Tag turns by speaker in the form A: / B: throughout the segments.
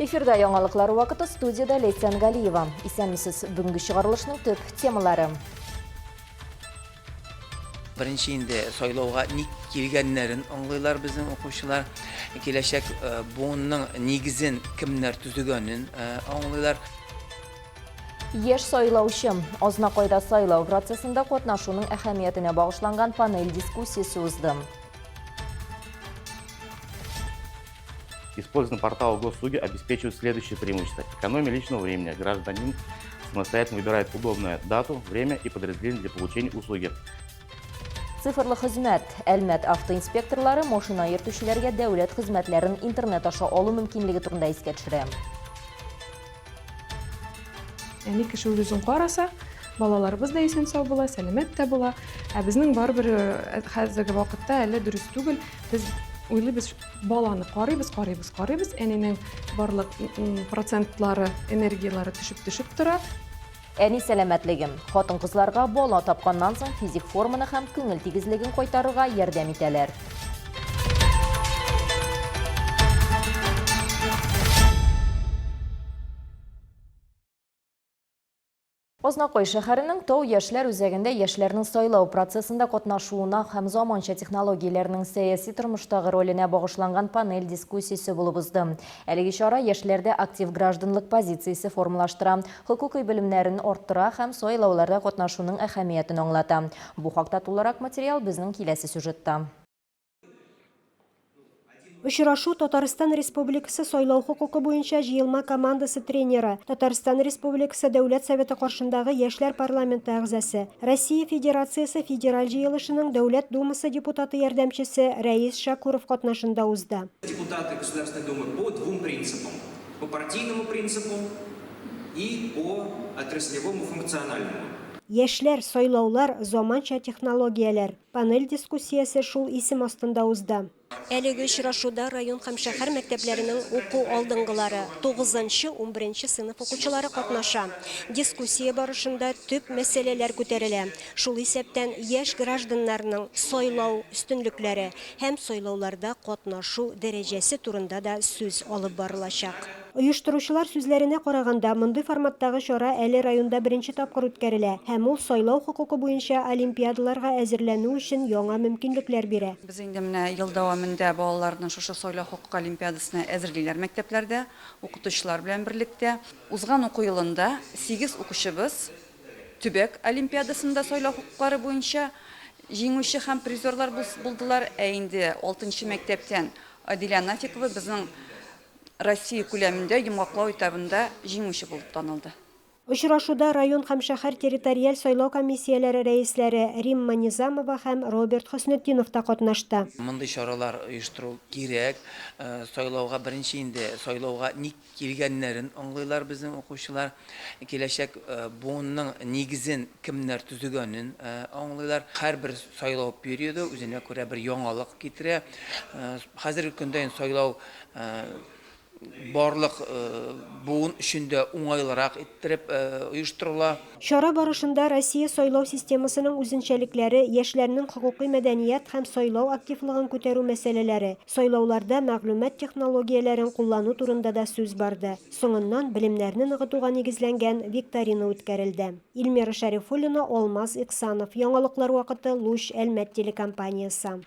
A: Эфирда яңалыклар вакыты, студияда Лейсан Галиева. Исәнмесез, бүгінгі шығарылышның төп темалары.
B: Birinci indi soylauğa ник келгәннәрен аңлыйлар безнең укучылар. Киләчәк буынның нигезен кемнәр төзегәнен аңлыйлар.
A: Еш сайлаучы, Азнакайда сайлау процессында катнашуның әһәмиятенә багышланган панель дискуссиясе узды.
C: Использование портала госуслуги обеспечивает следующие преимущества. Экономия личного времени. Гражданин самостоятельно выбирает удобную дату, время и подразделение для получения услуги.
A: Цифрлы хезмәт. Әлмәт автоинспекторлары машина йөртүчеләргә дәүләт хезмәтләрен интернет аша алу мөмкинлеге турында искә төшерә.
D: Яни кеше үзен караса, балаларыбыз да исән сау була, сәламәт тә була. Ә безнең барбер хәзерге вакытта әле дөрес түгел. Без уйлыйбыз, баланы карыйбыз. Әнинең барлык процентлары, энергиялары төшеп тора.
A: Әни сәламәтлеген. Хатын-кызларга бала тапканнан соң физик форманы һәм күңел тигезлеген кайтарырга ярдәм итәләр. Азнакай шәһәренең Тау яшьләр үзәгендә яшьләрнең сайлау процессында катнашуына һәм заманча технологияләрнең сәяси тормыштагы роленә багышланган панель дискуссиясе булып узды. Әлеге чара яшьләрдә актив гражданлык позициясе формалаштыра, хокукый белемнәрен арттыра һәм сайлауларда катнашуның әһәмиятен аңлата. Бу хакта тулырак материал безнең киләсе сюжетта.
E: Очрашу Татарстан Республикасы сайлау хукукы буенча җыелма командасы тренеры, Татарстан Республикасы Дәүләт Советы каршындагы яшьләр парламенты әгъзасы, Россия Федерациясе Федераль җыелышының Дәүләт Думасы депутаты ярдәмчесе Рәис Шакуров катнашында узды.
F: Депутаты Государственной Думы по двум принципам. По партийному принципу и по отраслевому функциональному.
E: Яшьләр, сайлаулар, заманча технологияләр. Панель дискуссиясе шул исем астында узды. Әлеге очрашуда район һәм шәһәр мәктәпләренең уку алдынгылары 9-11 сыйныф укучылары катнаша. Дискуссия барышында төп мәсьәләләр күтәрелә. Шул исәптән яшь гражданнарның сайлау өстенлекләре һәм сайлауларда катнашу дәрәҗәсе турында да сүз алып барылачак. Оештыручылар сүзләренә караганда, мондый форматтагы чара әле районда беренче тапкыр үткәрелә һәм ул сайлау хукукы буенча олимпиадаларга әзерләнү өчен яңа мөмкинлекләр бирә.
G: Без инде менә ел дәвамында балаларны шушы сайлау хукукы олимпиадасына әзерлиләр мәктәпләрдә, укытучылар белән берлектә. Узган уку елында 8 укучыбыз төбәк олимпиадасында сайлау хукуклары буенча җиңүче һәм призерлар булдылар. Ә инде 6нчы мәктәптән Адилә Нафикова безнең Россия күләмендә йомгаклау этабында җиңүче булып танылды.
E: Очрашуда район һәм шәһәр территориаль сайлау комиссияләре рәисләре Римма Низамова һәм Роберт Хөснетдинов та катнашты.
B: Мондый чаралар оештыру кирәк. Сайлауга беренче инде сайлауга ник келгәннәрен аңлыйлар безнең укучылар. Киләчәк буынның нигезен кемнәр төзегәнен аңлыйлар. Һәрбер сайлау периоды үзенә күрә бер яңалык китерә. Хәзерге көндә сайлау барлык буын өчендә уңайлырак иттереп оештырыла.
E: Чара барышында Россия сайлау системасының үзенчәлекләре, яшьләрнең хокукый мәдәният һәм сайлау активлыгын күтәрү мәсьәләләре, сайлауларда мәгълүмат технологияләрен куллану турында да сүз барды. Соңыннан белемнәрне ныгытуга нигезләнгән викторина үткәрелде. Илмира Шәрифуллина, Алмаз Иксанов. Яңалыклар вакыты, Луч, Әлмәт телекомпаниясы.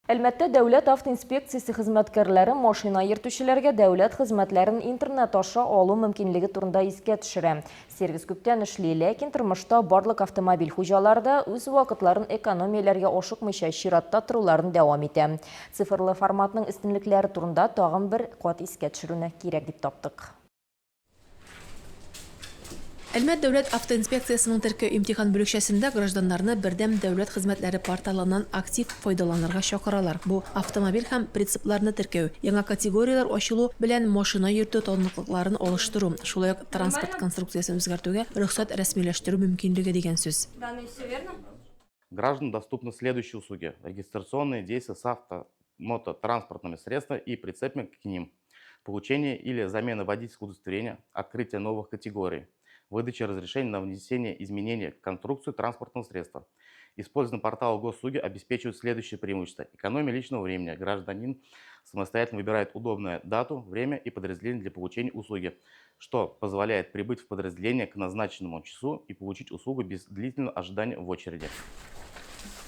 A: Әлмәттә дәүләт автоинспекциясе хезмәткәрләре машина йөртүчеләргә дәүләт хезмәтләрен интернет аша алу мөмкинлеге турында искә төшерә. Сервис күптән эшли, ләкин тормышта барлык автомобиль хуҗалары да үз вакытларын экономияләргә ашыкмыйча чиратта торуларын дәвам итә. Цифрлы форматның өстенлекләре турында тагын бер кат искә төшерүне кирәк дип таптык.
H: Әлмәт дәүләт автоинспекциясының теркәү имтихан бүлекчәсендә гражданнарны бердәм дәүләт хезмәтләре порталыннан актив файдаланырга чакыралар. Бу автомобиль һәм прицепларны теркәү, яңа категориялар ачылу белән машина йөртү таныклыкларын алыштыру, шулай ук транспорт конструкциясын үзгәртүгә рөхсәт рәсмиләштерү мөмкинлеге дигән сүз.
C: Гражданам доступны следующие услуги. Регистрационные действия с мототранспортными средствами и прицепами к ним. Получение или замена водительского удостоверения, открытие новых категорий. Выдача разрешений на внесение изменений в конструкцию транспортного средства. Использование портала госуслуги обеспечивает следующее преимущество. Экономия личного времени. Гражданин самостоятельно выбирает удобную дату, время и подразделение для получения услуги, что позволяет прибыть в подразделение к назначенному часу и получить услугу без длительного ожидания в очереди.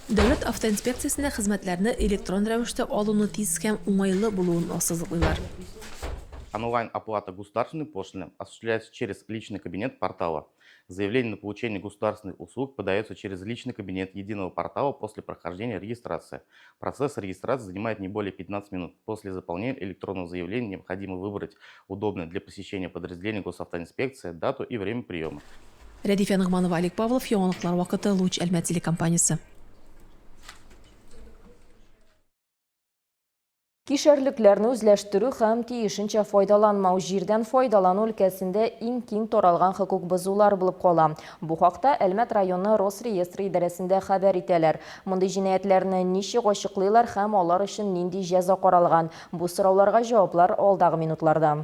H: Дәүләт автоинспекциясендә хезмәтләрне электрон рәвештә алуны тиз һәм уңайлы булуын ассызыклыйлар.
C: Онлайн-оплата государственной пошлины осуществляется через личный кабинет портала. Заявление на получение государственных услуг подается через личный кабинет единого портала после прохождения регистрации. Процесс регистрации занимает не более 15 минут. После заполнения электронного заявления необходимо выбрать удобное для посещения подразделения госавтоинспекции дату и время приема.
H: Рәдифә Нигъманова, Олег Павлов, Яңалыклар вакыты, Луч Әлмәт телекомпаниясе.
A: Кишәрлекләрне үзләштерү һәм тиешенчә файдаланмау җирдән файдалану өлкәсендә иң киң таралган хокук бозулар булып кала. Бу хакта Әлмәт районы Росреестр идарәсендә хәбәр итәләр. Мондый җинаятьләрне ничек ачыклыйлар һәм алар өчен нинди җәза каралган? Бу сорауларга җаваплар алдагы минутларда.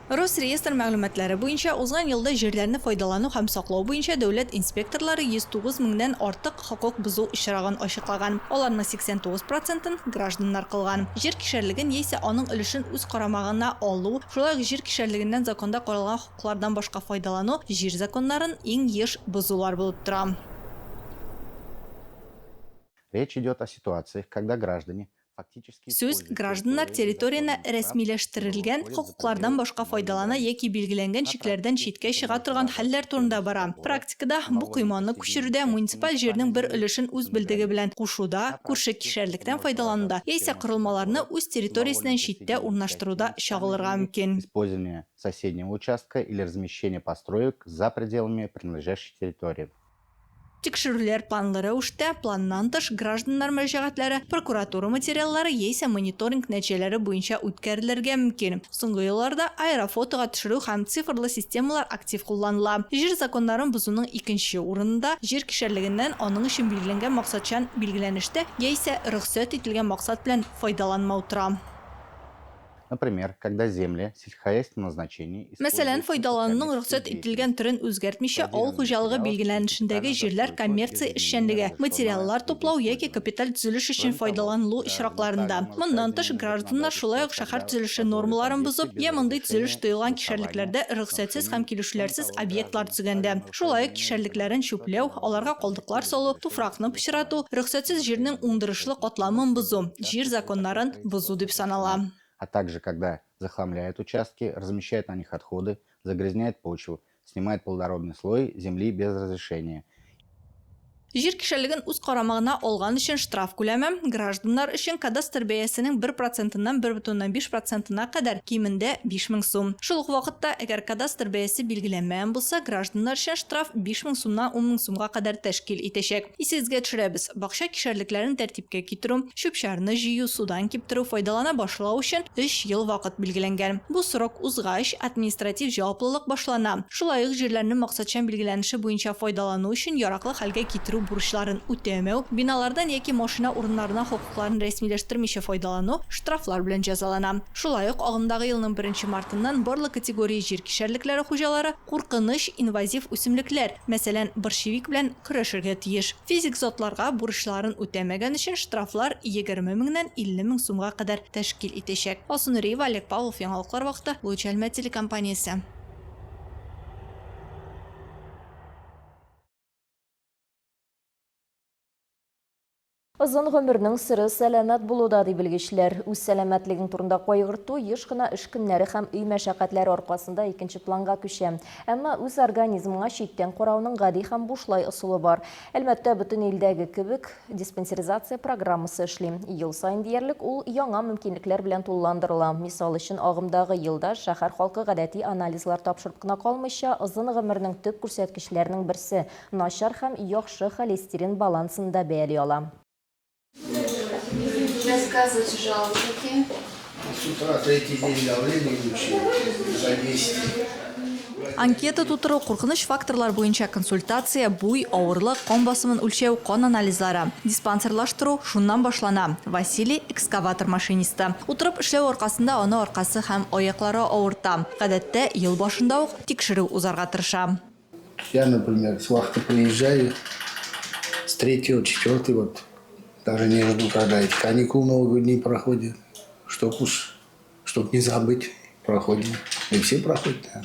I: Росреестр мәгълүматлары буенча узган елда җирләрне файдалану һәм саклау буенча дәүләт инспекторлары 109 меңнән артык хокук бозу очраган ачыклаган. Аларның 89%-ын гражданнар кылган. Җир кишәрлеген яисә аның өлешен үз карамагына алу, шулай ук җир кишәрлегеннән законда каралган хокуклардан башка файдалану җир законнарын иң еш бозулар булып тора.
J: Речь идет о ситуациях, когда граждане
I: Сүз гражданнар территорияны рәсмиләштерелгән хокуклардан башка файдалана яки билгеләнгән чикләрдән читкә чыга торган хәлләр турында бара. Практикада бу койманы күчерүдә муниципаль җирнең бер өлешен үз белдеге белән кушуда, күрше кишәрлектән файдалануда, яисә корылмаларны үз территориясеннән читтә урнаштыруда чагылырга мөмкин.
J: Использование соседнего участка или размещение построек за пределами принадлежащей территории.
I: Тикшерүләр планлы рәвештә, планнан тыш гражданнар мөрәҗәгатьләре прокуратура материаллары яисә мониторинг нәтиҗәләре буенча үткәрелергә мөмкин. Соңгы елларда аэрофотога төшерү һәм цифрлы системалар актив кулланыла. Җир законнарын бозуның икенче урынында җир кишәрлегеннән аның өчен билгеләнгән максатчан билгеләнештә яисә рөхсәт ителгән максат белән файдаланмау тора.
J: Например, когда земли сельскохозяйственного назначения...
I: Мәсәлән, файдалануның рөхсәт ителгән төрен үзгәртмичә авыл хуҗалыгы билгеләнешендәге җирләр коммерция эшчәнлеге, материаллар туплау яки капиталь төзелеш өчен файдаланылу очракларында. Моннан тыш гражданнар шулай ук шәһәр төзелеше нормаларын бозып, я мондый төзелеш тыелган кишәрлекләрдә рөхсәтсез һәм килешүләрсез объектлар төзегәндә. Шулай ук кишәрлекләрен чүпләү, аларга калдыклар салу, туфракны пычрату, рөхсәтсез җирнең уңдырышлы катламын бозу, җир законнарын бозу дип санала.
J: А также, когда захламляет участки, размещает на них отходы, загрязняет почву, снимает плодородный слой земли без разрешения.
I: Җир кишәрлеген үз карамагына алган өчен штраф күләме гражданнар өчен кадастр бәясенең 1%-нан 1,5%-на кадәр кимендә 5000 сум. Шул ук вакытта, әгәр кадастр бәясе билгеләнмәгән булса, гражданнар өчен штраф 5000 сумнан 10000 сумга кадәр тәшкил итәчәк. Исегезгә төшерәбез, бакча кишәрлекләрен тәртипкә китерү, чүп-чарны җыю, судан киптерү, файдалана башлау өчен 3 ел вакыт билгеләнгән. Бу срок узгач, административ җаваплылык башлана. Шулай ук җирләрнең максатчан билгеләнеше буенча файдалану өчен яраклы хәлгә китерү бурычларын үтәмәү, биналардан яки машина урыннарына хокукларын рәсмиләштермичә файдалану штрафлар белән җәзалана. Шулай ук агымдагы елның 1 мартыннан барлык категория җир кишәрлекләре хуҗалары куркыныч инвазив үсемлекләр, мәсәлән, борщевик белән көрәшергә тиеш. Физик затларга бурычларын үтәмәгән өчен штрафлар 20 меңнән 50 мең сумга кадәр тәшкил итәчәк. Асунуриева, Олег Павлов, Яңалыклар вакыты, Луч Әлмәт телекомпаниясе.
A: Озын гомернең сыры сәламәт булуда ди белгечләр. Үз сәламәтлеген турында кайгырту еш кына эш көннәре һәм үй мәшәкатьләре аркасында икенче планга күчә. Әмма үз организмыңа читтән карауның гади һәм бушлай ысулы бар. Әлбәттә, бөтен илдәге кебек диспансеризация программасы эшли. Ел саен диярлек ул яңа мөмкинлекләр белән тулыландырыла. Мисал өчен, агымдагы елда шәһәр халкы гадәти анализлар тапшырып кына калмыйча, озын гомернең төп күрсәткечләренең берсе начар һәм яхшы холестерин балансында бәяли ала.
K: Рассказывайте жалобы какие?
L: С утра третий день давление лучше за 10.
I: Анкета тутыру, куркыныч факторлар буенча консультация, буй, авырлык, кан басымын үлчәү, кан анализлары. Диспансерлаштыру шуннан башлана. Василий – экскаватор машинисты. Утырып эшләү аркасында аны аркасы һәм аяклары авырта. Гадәттә, ел башында ук тикшерү узарга тырыша.
L: Я, например, с вахты приезжаю, с 3-го, 4-го, вот, даже не жду, когда эти каникулы Новые дни проходят, чтоб не забыть, проходим. И все проходят, да.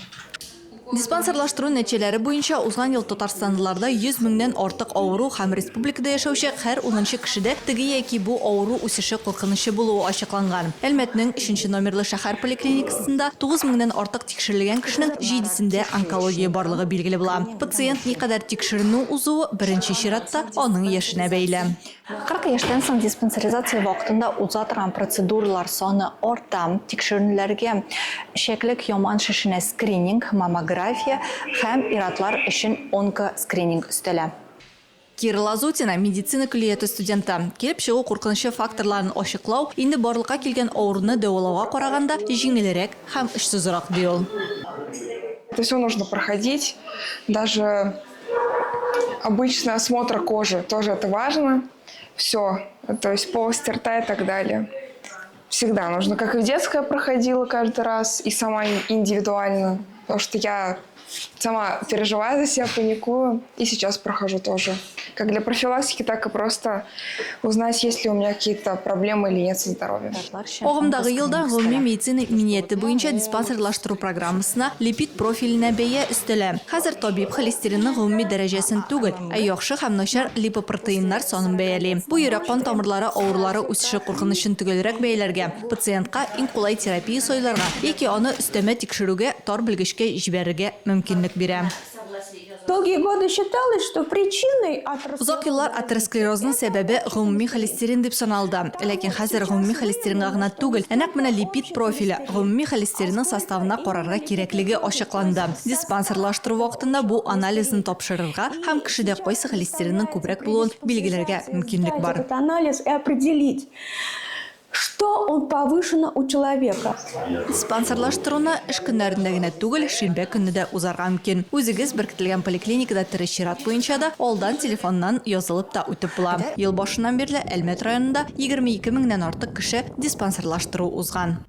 I: Диспансерлаштыру нәтиҗәләре буенча узган ел Татарстанлыларда 100 меңнән артык авыру һәм республикада яшәүче һәр 10нчы кешедә теге яки бу авыру үсеше куркынычлы булуы ачыкланган. Әлмәтнең 3нче номерлы шәһәр поликлиникасында 9 меңнән артык тикшерелгән кешенең 7сендә онкология барлыгы билгеле була. Пациент никадәр тикшеренү узуы беренче чиратта аның яшенә бәйле.
M: 40 яшьтән соң диспансеризация вакытында уза торган процедуралар саны арта. Тикшеренүләргә шәклек яман шешенә скрининг, маммография һәм иратлар өчен онкоскрининг өстәлә.
I: Кира Лазутина медицина күллияте студенты. Килеп чыгу куркынычлы факторларын ачыклау инде барлыкка килгән авыруны дәвалауга караганда җиңелрәк һәм эшсезрак ди ул.
D: Это все нужно проходить, даже обычный осмотр кожи тоже это важно. Все, то есть полость рта и так далее. Всегда нужно, как и в детское проходила каждый раз, и сама индивидуально, потому что я сама переживаю за себя, паникую, и сейчас прохожу тоже. Как для профилактики, так и просто узнать, есть ли у меня какие-то проблемы или нет со здоровьем.
I: Агымдагы елда гомуми медицина иминияты буенча диспансерлаштыру программасына липид профиленә бәя өстәлә. Хәзер табиб холестеринның гомуми дәрәҗәсен түгел, ә яхшы һәм начар липопротеиннар санын бәяли. Бу йөрәк кан тамырлары авырулары үсеше куркынычын түгелрәк бәяләргә, пациентка иң кулай терапия сайларга яки аны өстәмә тикшерүгә тар белгечкә җибәрергә мөмкинлек бирә.
K: Долгие годы считалось, что причиной
I: Узак еллар атеросклерозның сәбәбе гомуми холестерин дип саналды. Ләкин хәзер гомуми холестеринга гына түгел, әнәк менә липид профиле гомуми холестеринның составына карарга кирәклеге ачыкланды. Диспансерлаштыру вакытында бу анализны тапшырырга һәм кешедә кайсы холестеринның күбрәк булуын билгеләргә мөмкинлек бар.
K: этот анализ и определить, что он повышено у человека.
I: Диспансерлаштыруны эш көннәрендә генә түгел, шимбә көнне дә узарга мөмкин. Үзегез беркетелгән поликлиникада тирә чират буенча да алдан телефоннан язылып та үтеп була. Ел башыннан бирле Әлмәт районында 22 меңнән артык кеше диспансерлаштыру узган.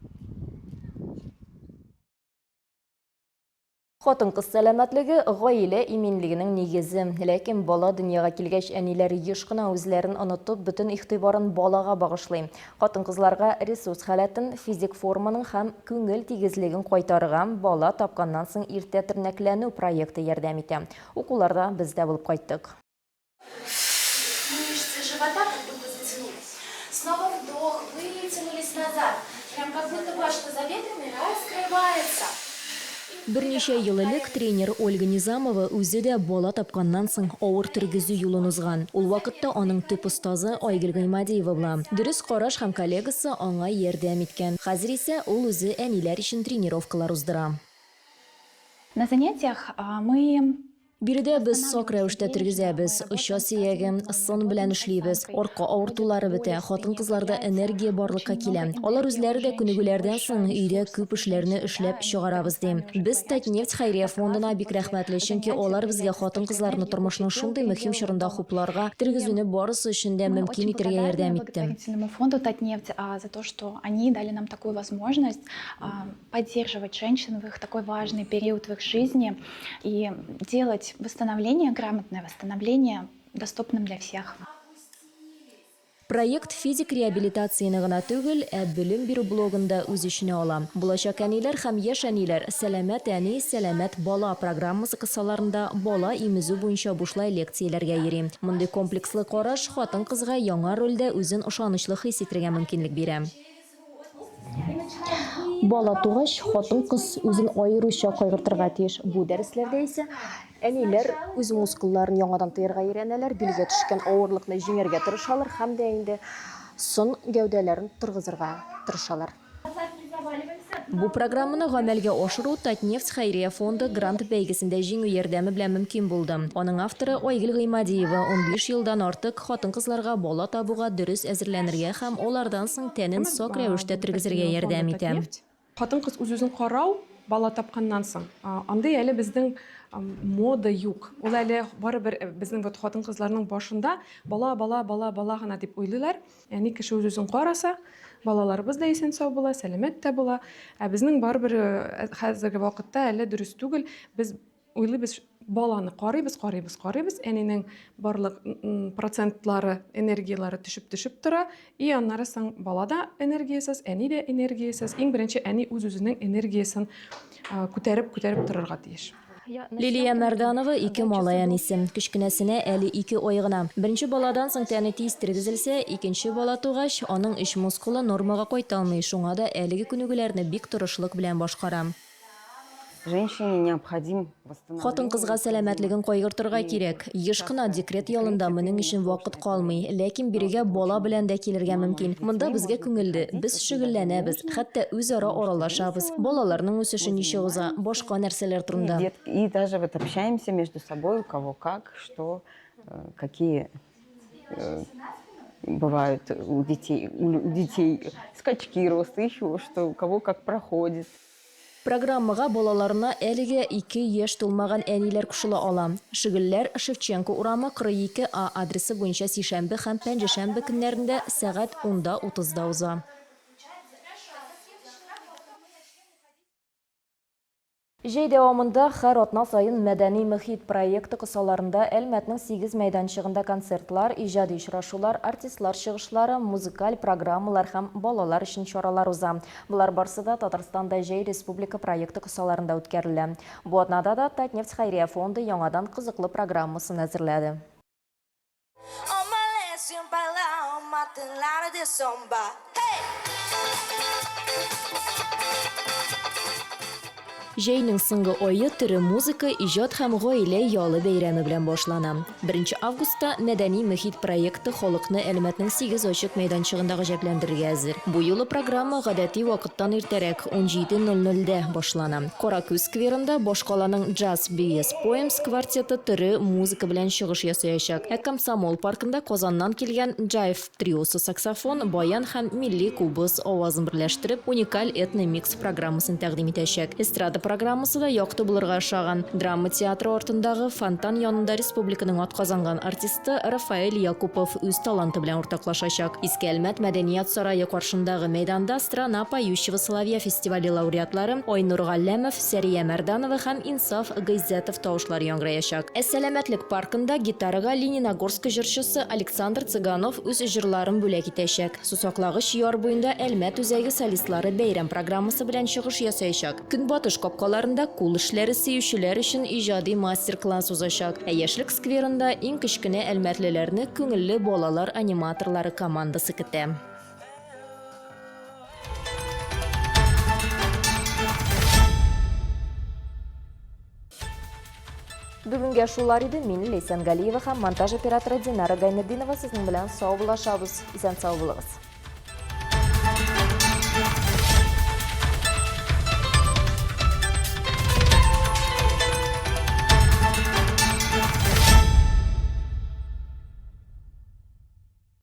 A: Хатын-кыз сәламәтлеге гаилә иминлегенең нигезе. Ләкин бала дөньяга килгәч әниләре еш кына үзләрен онытып, бөтен игътибарын балага багышлый. Хатын-кызларга ресурс халатын, физик форманың һәм күңел тигезлеген кайтарган бала тапканнан соң иртә тернәкләнү проекты ярдәм итә. Укуларда без дә булып кайттык.
N: Мышцы живота как будто затянулись. Снова вдох, вытянулись назад. Прям как будто башня за бедрами раскрывается.
A: Берничә ел элек тренер Ольга Низамова үзе дә бала тапканнан соң авыр тергезү юлын узган. Ул вакытта аның төп остазы Айгөл Гыймадиева була. Дөрес караш һәм коллегасы аңа ярдәм иткән. Хәзер исә ул үзе әниләр өчен тренировкалар уздыра.
M: На занятиях мы
A: Биредә без сак рәвештә тергезәбез, оча сөягем, сын белән эшлибез, арка авыртулары бетә, хатын-кызларда энергия барлыкка килә. Алар үзләре дә күнегүләрдән соң өйдә күп эшләрне эшләп чыгарабыз дим. Без Татнефть хәйрия фондына бик рәхмәтле, чөнки алар безгә хатын-кызларны тормышның шундый мөһим чорында хупларга, тергезүне барысы өчен дә мөмкин итәргә ярдәм итте.
M: фонду Татнефть за то, что они дали нам такую возможность поддерживать женщин в их такой важный период в их жизни и делать восстановление, грамотное восстановление доступным для всех.
A: Проект физик реабилитацияны гына түгел, белем бирү блогында үз эченә ала. Булачак әниләр һәм яшь әниләр сәламәт әни, сәламәт бала программасы кысаларында бала имезү буенча бушлай лекцияләргә йөри. Мондый комплекслы караш хатын-кызга яңа рольдә үзен ышанычлы хис итәргә мөмкинлек бирә. Бала тугач, хатын-кыз үзен аеруча кайгыртырга тиеш. Бу дәресләрдә исә әниләр үз мускулларын яңадан тыярга өйрәнәләр, билгә төшкән авырлыкны җиңәргә тырышалар һәм дә инде сын гәүдәләрен торгызырга тырышалар. Бу программаны гамәлгә ашыру Татнефть хәйрия фонды грант бәйгесендә җиңү ярдәме белән мөмкин булды. Аның авторы Айгөл Гыймадиева 15 елдан артык хатын-кызларга бала табуга дөрес әзерләнергә һәм алардан соң тәнен сак рәвештә тергезергә ярдәм итә.
D: Хатын-кыз үзен карау бала тапканнан соң. Андый әле безнең мода юк. Ул әле барыбер безнең вот хатын-кызларның башында бала гына дип уйлыйлар. Яни кеше үзен караса, балаларыбыз да исән сау була, сәламәт тә була. Безнең барыбер хәзерге вакытта әле дөрес түгел. Без уйлыйбыз баланы карыйбыз, әнинең барлык процентлары, энергиялары төшүп тора, и аннары соң балада энергиясыз, әни дә энергиясыз. Иң беренче әни үз-үзенең энергиясын күтәреп торырга тиеш.
A: Лилия Мәрданова 2 малаян исем. Кечкенәсенә әле 2 ай гына. Беренче баладан соң тәне тиз тиргезелсә, икенче бала тугач, аның эш мускулы нормага кайта алмый. Шуңа да әлеге күнегүләрне бик тырышлык белән башкарам.
O: Женщине необходим восстановление.
A: Хатын-кызга сәламәтлеген кайгыртырга кирәк. Еш кына декрет ялында моның өчен вакыт калмый, ләкин бирегә бала белән дә килергә мөмкин. Монда безгә күңелле, без шөгыльләнәбез, хәтта үзара аралашабыз. Балаларның үсеше ничек уза, башка нәрсәләр турында.
O: И даже вот общаемся между собой, у кого как, что, какие бывают у детей скачки роста, еще что, у кого как проходит.
A: Программага балаларына әлегә 2 яшь тулмаган әниләр кушыла ала. Шөгыльләр Шевченко урамы 42А адресы буенча сишәмбе һәм пәнҗешәмбе көннәрендә сәгать 10:30 уза. Җәй дәвамында һәр атна сайын мәдәни мөхит проекты кысаларында Әлмәтнең 8 мәйданчыгында концертлар, иҗади очрашулар, артистлар чыгышлары, музыкаль программалар һәм балалар өчен чаралар уза. Булар барысы да Татарстанда Җәй республика проекты кысаларында үткәрелә. Бу атнада да Татнефть хәйрия фонды яңадан кызыклы программасын әзерләде. Җәйнең соңгы айы төре музыка, иҗат һәм гаилә ялы бәйрәме белән башлана. 1 августта мәдәни мөхит проекты халыкны Әлмәтнең 8 ачык мәйданчыгында гаҗәпләндерергә әзер. Бу юлы программа гадәти вакыттан иртәрәк 17:00-дә башлана. Каракүз скверында башкаланың Jazz BS Poems квартеты төре музыка белән чыгыш ясаячак. Комсомол паркында Казаннан килгән Jive триосы саксофон, баян һәм милли кубыз авазын берләштереп уникаль этно-микс программасын тәкъдим итәчәк. Эстрада программасы да якты булырга ошаган. Драма театры артындагы фонтан янында республиканың атказанган артисты Рафаэль Якупов үз таланты белән уртаклашачак. Иске Әлмәт мәдәният сарае каршындагы мәйданда Страна поющего соловья фестивале лауреатлары Айнур Галләмов, Сәрия Мәрданова һәм Инсаф Гыйззәтов тавышлары яңгыраячак. Сәламәтлек паркында гитарага Лениногорск җырчысы Александр Цыганов үз җырларын бүләк итәчәк. Сусаклагыч яр буенда Әлмәт үзәге солистлары бәйрәм программасы белән чыгыш ясаячак. Көнбатыш капкаларында кул эшләре сөючеләр өчен иҗади мастер-класс узачак. Яшьлек скверында иң кечкенә әлмәтлеләрне күңелле балалар аниматорлары командасы көтә. Бүгенгә шулар иде. Мин Лейсан Галиева һәм монтаж операторы Динара Гайнетдинова сезнең белән сау булашабыз. Исән сау булыгыз.